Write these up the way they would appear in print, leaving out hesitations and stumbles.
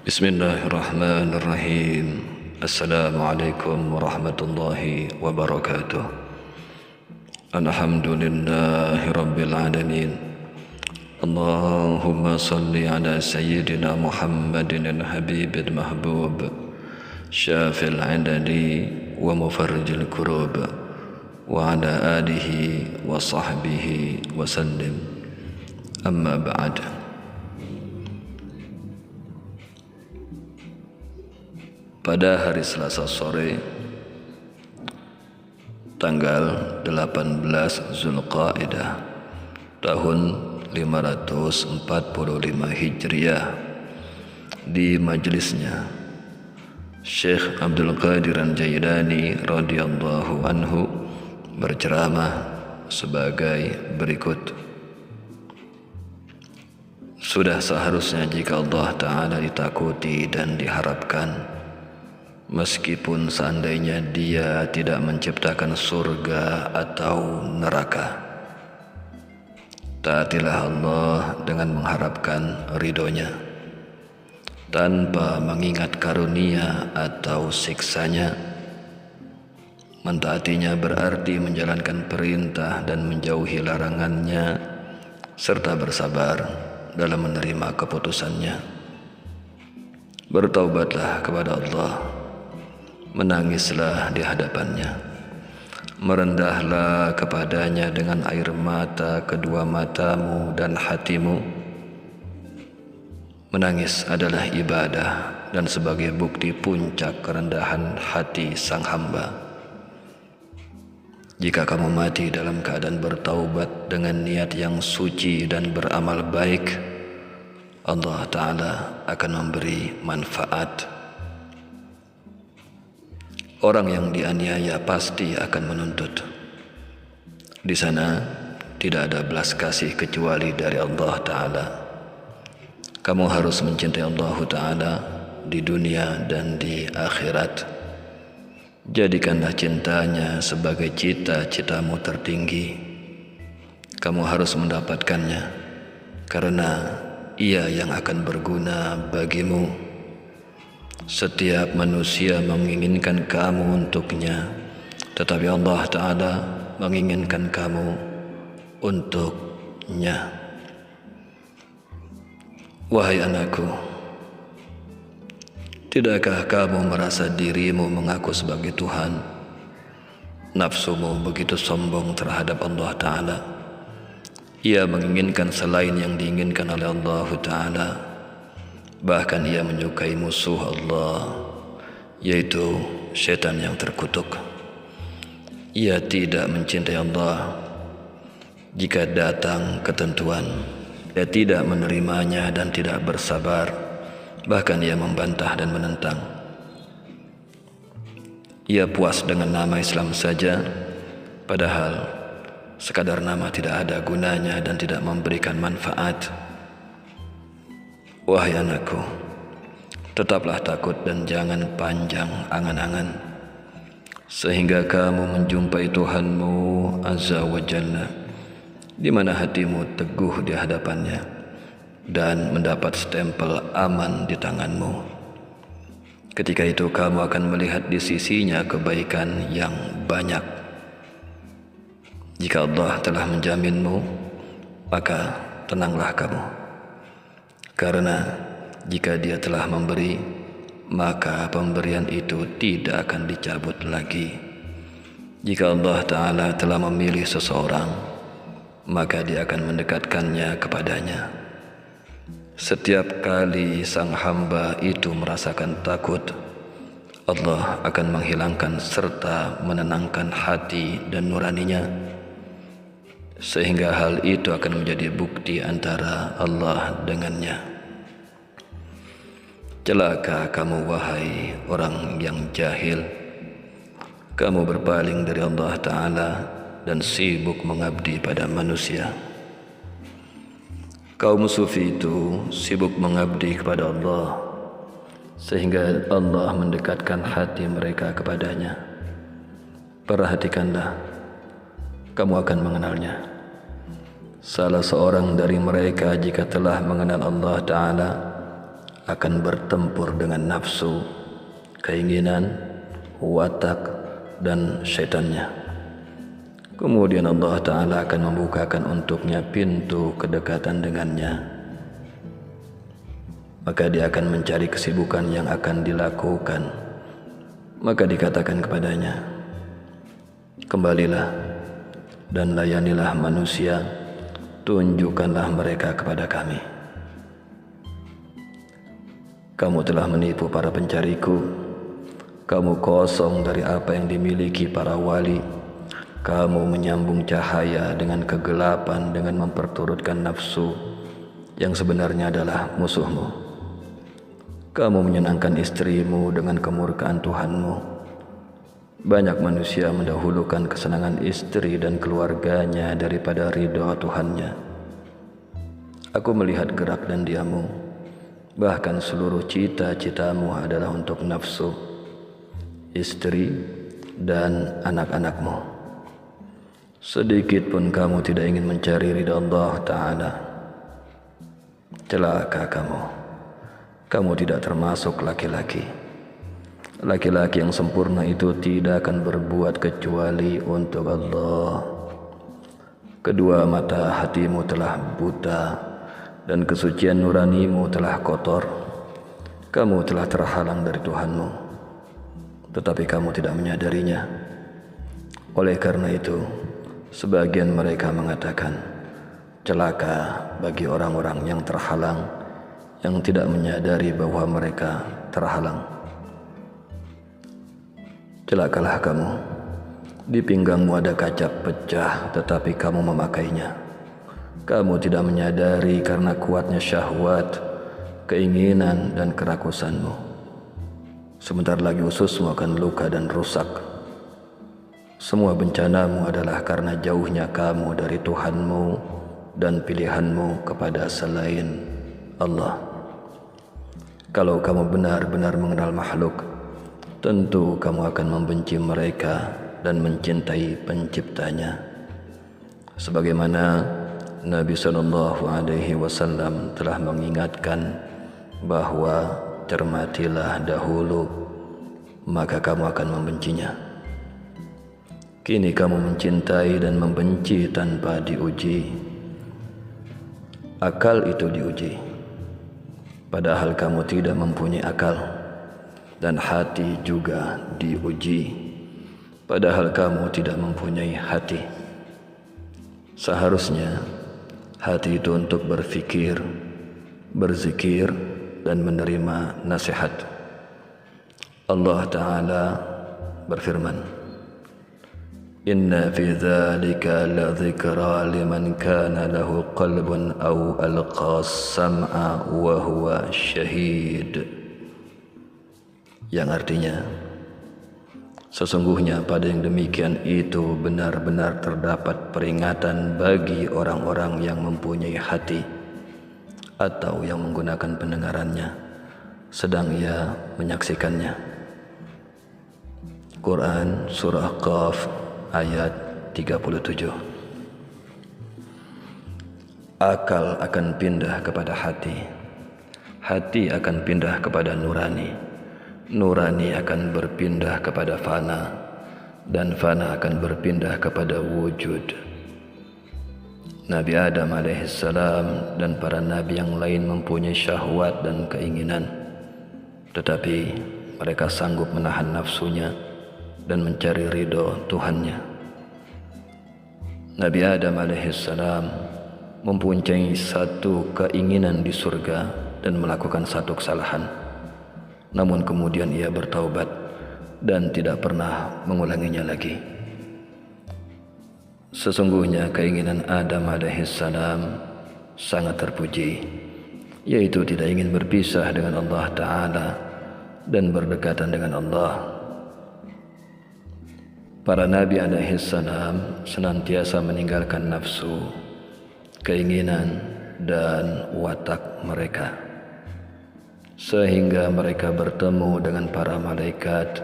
Bismillahirrahmanirrahim. Assalamualaikum warahmatullahi wabarakatuh. Alhamdulillahi rabbil alamin. Allahumma salli ala sayyidina Muhammadin al-habib al-mahbub, syafil adali wa mufarrijil kurub, wa ala alihi wa sahbihi wa sallim. Amma ba'd. Pada hari Selasa sore tanggal 18 Zulqa'dah tahun 545 Hijriah, di majelisnya Syekh Abdul Qadir Al-Jailani radhiyallahu anhu berceramah sebagai berikut. Sudah seharusnya jika Allah Ta'ala ditakuti dan diharapkan, meskipun seandainya Dia tidak menciptakan surga atau neraka. Taatilah Allah dengan mengharapkan ridhonya, tanpa mengingat karunia atau siksanya. Mentaatinya berarti menjalankan perintah dan menjauhi larangannya, serta bersabar dalam menerima keputusannya. Bertaubatlah kepada Allah, menangislah di hadapannya, merendahlah kepadanya dengan air mata kedua matamu dan hatimu. Menangis adalah ibadah dan sebagai bukti puncak kerendahan hati sang hamba. Jika kamu mati dalam keadaan bertaubat dengan niat yang suci dan beramal baik, Allah Ta'ala akan memberi manfaat. Orang yang dianiaya pasti akan menuntut. Di sana tidak ada belas kasih kecuali dari Allah Ta'ala. Kamu harus mencintai Allah Ta'ala di dunia dan di akhirat. Jadikanlah cintanya sebagai cita-citamu tertinggi. Kamu harus mendapatkannya karena Ia yang akan berguna bagimu. Setiap manusia menginginkan kamu untuknya, tetapi Allah Ta'ala menginginkan kamu untuknya. Wahai anakku, tidakkah kamu merasa dirimu mengaku sebagai Tuhan? Nafsumu begitu sombong terhadap Allah Ta'ala. Ia menginginkan selain yang diinginkan oleh Allah Ta'ala. Bahkan ia menyukai musuh Allah, yaitu syaitan yang terkutuk. Ia tidak mencintai Allah. Jika datang ketentuan, ia tidak menerimanya dan tidak bersabar. Bahkan ia membantah dan menentang. Ia puas dengan nama Islam saja, padahal sekadar nama tidak ada gunanya dan tidak memberikan manfaat. Wahai anakku, tetaplah takut dan jangan panjang angan-angan, sehingga kamu menjumpai Tuhanmu Azza wa Jalla, di mana hatimu teguh di hadapannya dan mendapat stempel aman di tanganmu. Ketika itu kamu akan melihat di sisinya kebaikan yang banyak. Jika Allah telah menjaminmu, maka tenanglah kamu. Karena jika Dia telah memberi, maka pemberian itu tidak akan dicabut lagi. Jika Allah Ta'ala telah memilih seseorang, maka Dia akan mendekatkannya kepadanya. Setiap kali sang hamba itu merasakan takut, Allah akan menghilangkan serta menenangkan hati dan nuraninya, sehingga hal itu akan menjadi bukti antara Allah dengannya. Celaka kamu wahai orang yang jahil, kamu berpaling dari Allah Ta'ala dan sibuk mengabdi pada manusia. Kaum sufi itu sibuk mengabdi kepada Allah, sehingga Allah mendekatkan hati mereka kepadanya. Perhatikanlah, kamu akan mengenalnya. Salah seorang dari mereka jika telah mengenal Allah Ta'ala akan bertempur dengan nafsu, keinginan, watak, dan syaitannya. Kemudian Allah Ta'ala akan membukakan untuknya pintu kedekatan dengannya. Maka dia akan mencari kesibukan yang akan dilakukan. Maka dikatakan kepadanya, kembalilah dan layanilah manusia, tunjukkanlah mereka kepada kami. Kamu telah menipu para pencariku, kamu kosong dari apa yang dimiliki para wali, kamu menyambung cahaya dengan kegelapan dengan memperturutkan nafsu yang sebenarnya adalah musuhmu. Kamu menyenangkan istrimu dengan kemurkaan Tuhanmu. Banyak manusia mendahulukan kesenangan istri dan keluarganya daripada ridha Tuhannya. Aku melihat gerak dan diammu, bahkan seluruh cita-citamu adalah untuk nafsu, istri, dan anak-anakmu. Sedikit pun kamu tidak ingin mencari ridha Allah Ta'ala. Celaka kamu. Kamu tidak termasuk laki-laki. Laki-laki yang sempurna itu tidak akan berbuat kecuali untuk Allah. Kedua mata hatimu telah buta dan kesucian nuranimu telah kotor. Kamu telah terhalang dari Tuhanmu, tetapi kamu tidak menyadarinya. Oleh karena itu, sebagian mereka mengatakan, celaka bagi orang-orang yang terhalang, yang tidak menyadari bahwa mereka terhalang. Celakalah kamu, di pinggangmu ada kaca pecah tetapi kamu memakainya. Kamu tidak menyadari karena kuatnya syahwat, keinginan, dan kerakusanmu. Sebentar lagi ususmu akan luka dan rusak. Semua bencanamu adalah karena jauhnya kamu dari Tuhanmu dan pilihanmu kepada selain Allah. Kalau kamu benar-benar mengenal makhluk, tentu kamu akan membenci mereka dan mencintai penciptanya. Sebagaimana Nabi SAW telah mengingatkan bahwa cermatilah dahulu, maka kamu akan membencinya. Kini kamu mencintai dan membenci tanpa diuji. Akal itu diuji, padahal kamu tidak mempunyai akal, dan hati juga diuji, padahal kamu tidak mempunyai hati. Seharusnya hati itu untuk berfikir, berzikir, dan menerima nasihat. Allah Ta'ala berfirman, Inna fi dzalika la dzikra liman kana lahu qalbun aw alqa sam'a wa huwa syahid. Yang artinya, sesungguhnya pada yang demikian itu benar-benar terdapat peringatan bagi orang-orang yang mempunyai hati atau yang menggunakan pendengarannya sedang ia menyaksikannya. Quran Surah Qaf ayat 37. Akal akan pindah kepada hati, hati akan pindah kepada nurani, nurani akan berpindah kepada fana, dan fana akan berpindah kepada wujud. Nabi Adam alaihissalam dan para nabi yang lain mempunyai syahwat dan keinginan, tetapi mereka sanggup menahan nafsunya dan mencari ridho Tuhannya. Nabi Adam alaihissalam mempunyai satu keinginan di surga dan melakukan satu kesalahan. Namun kemudian ia bertaubat dan tidak pernah mengulanginya lagi. Sesungguhnya keinginan Adam alaihissalam sangat terpuji, yaitu tidak ingin berpisah dengan Allah Ta'ala dan berdekatan dengan Allah. Para Nabi alaihissalam senantiasa meninggalkan nafsu, keinginan, dan watak mereka, sehingga mereka bertemu dengan para malaikat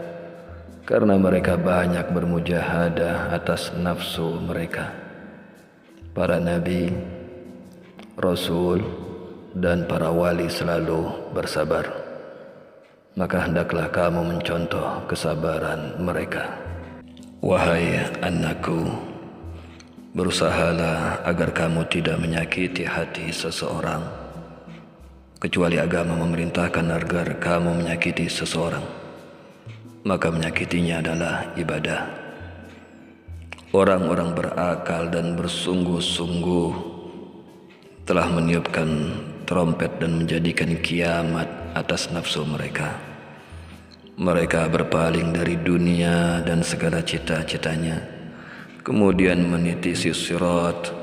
karena mereka banyak bermujahadah atas nafsu mereka. Para Nabi, Rasul, dan para wali selalu bersabar, maka hendaklah kamu mencontoh kesabaran mereka. Wahai anakku, berusahalah agar kamu tidak menyakiti hati seseorang, kecuali agama memerintahkan agar kamu menyakiti seseorang, maka menyakitinya adalah ibadah. Orang-orang berakal dan bersungguh-sungguh telah meniupkan trompet dan menjadikan kiamat atas nafsu mereka. Mereka berpaling dari dunia dan segala cita-citanya, kemudian meniti sirat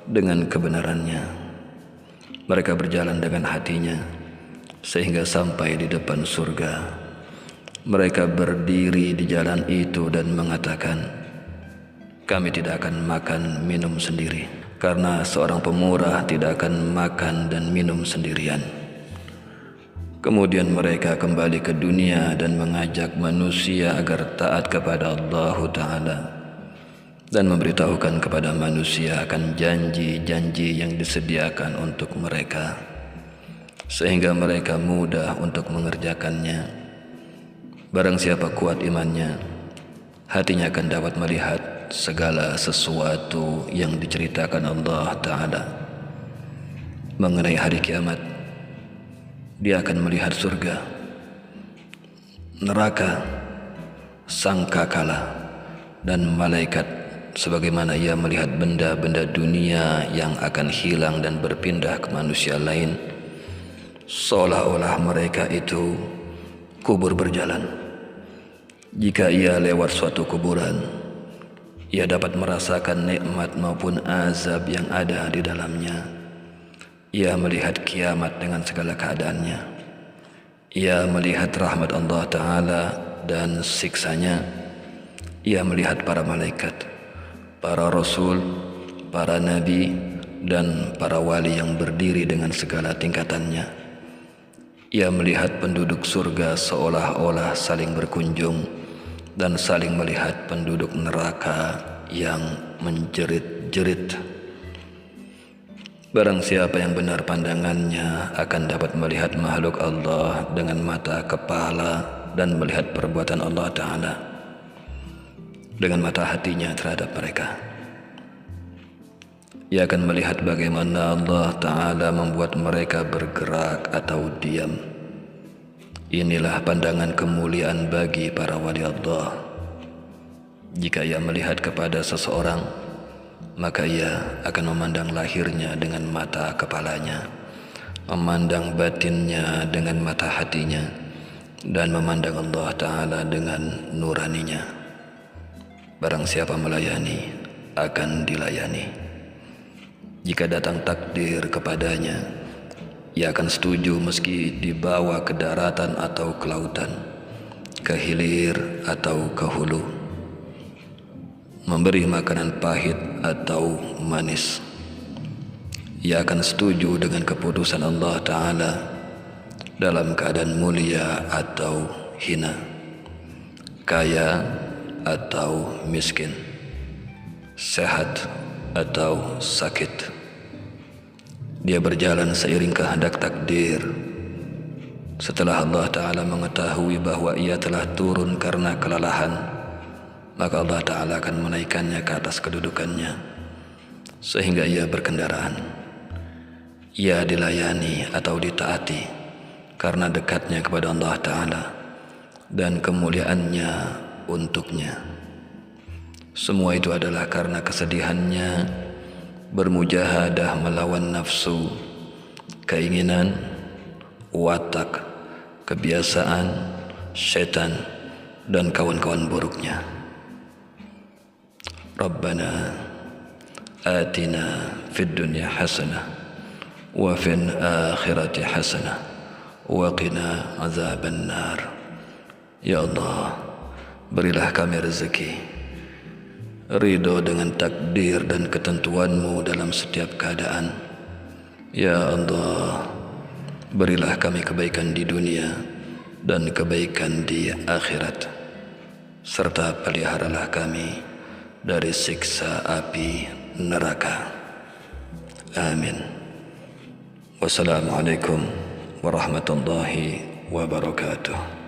dengan kebenarannya. Mereka berjalan dengan hatinya sehingga sampai di depan surga. Mereka berdiri di jalan itu dan mengatakan, kami tidak akan makan minum sendiri, karena seorang pemurah tidak akan makan dan minum sendirian. Kemudian mereka kembali ke dunia dan mengajak manusia agar taat kepada Allah Ta'ala dan memberitahukan kepada manusia akan janji-janji yang disediakan untuk mereka, sehingga mereka mudah untuk mengerjakannya. Barang siapa kuat imannya, hatinya akan dapat melihat segala sesuatu yang diceritakan Allah Ta'ala mengenai hari kiamat. Dia akan melihat surga, neraka, sangkakala, dan malaikat, sebagaimana ia melihat benda-benda dunia yang akan hilang dan berpindah ke manusia lain, seolah-olah mereka itu kubur berjalan. Jika ia lewat suatu kuburan, ia dapat merasakan nikmat maupun azab yang ada di dalamnya. Ia melihat kiamat dengan segala keadaannya. Ia melihat rahmat Allah Ta'ala dan siksanya. Ia melihat para malaikat, para rasul, para nabi, dan para wali yang berdiri dengan segala tingkatannya. Ia melihat penduduk surga seolah-olah saling berkunjung dan saling melihat penduduk neraka yang menjerit-jerit. Barang siapa yang benar pandangannya akan dapat melihat makhluk Allah dengan mata kepala dan melihat perbuatan Allah Ta'ala dengan mata hatinya terhadap mereka. Ia akan melihat bagaimana Allah Ta'ala membuat mereka bergerak atau diam. Inilah pandangan kemuliaan bagi para wali Allah. Jika ia melihat kepada seseorang, maka ia akan memandang lahirnya dengan mata kepalanya, memandang batinnya dengan mata hatinya, dan memandang Allah Ta'ala dengan nuraninya. Barang siapa melayani, akan dilayani. Jika datang takdir kepadanya, ia akan setuju meski dibawa ke daratan atau ke lautan, ke hilir atau ke hulu, memberi makanan pahit atau manis. Ia akan setuju dengan keputusan Allah Ta'ala dalam keadaan mulia atau hina, kaya atau miskin, sehat atau sakit. Dia berjalan seiring kehendak takdir. Setelah Allah Ta'ala mengetahui bahwa ia telah turun karena kelelahan, maka Allah Ta'ala akan menaikkannya ke atas kedudukannya sehingga ia berkendaraan. Ia dilayani atau ditaati karena dekatnya kepada Allah Ta'ala dan kemuliaannya untuknya. Semua itu adalah karena kesedihannya bermujahadah melawan nafsu, keinginan, watak, kebiasaan, setan, dan kawan-kawan buruknya. Rabbana atina fid dunya hasanah wa fil akhirati hasanah wa qina azaban nar. Ya Allah, berilah kami rezeki, ridho dengan takdir dan ketentuan-Mu dalam setiap keadaan. Ya Allah, berilah kami kebaikan di dunia dan kebaikan di akhirat, serta peliharalah kami dari siksa api neraka. Amin. Wassalamualaikum warahmatullahi wabarakatuh.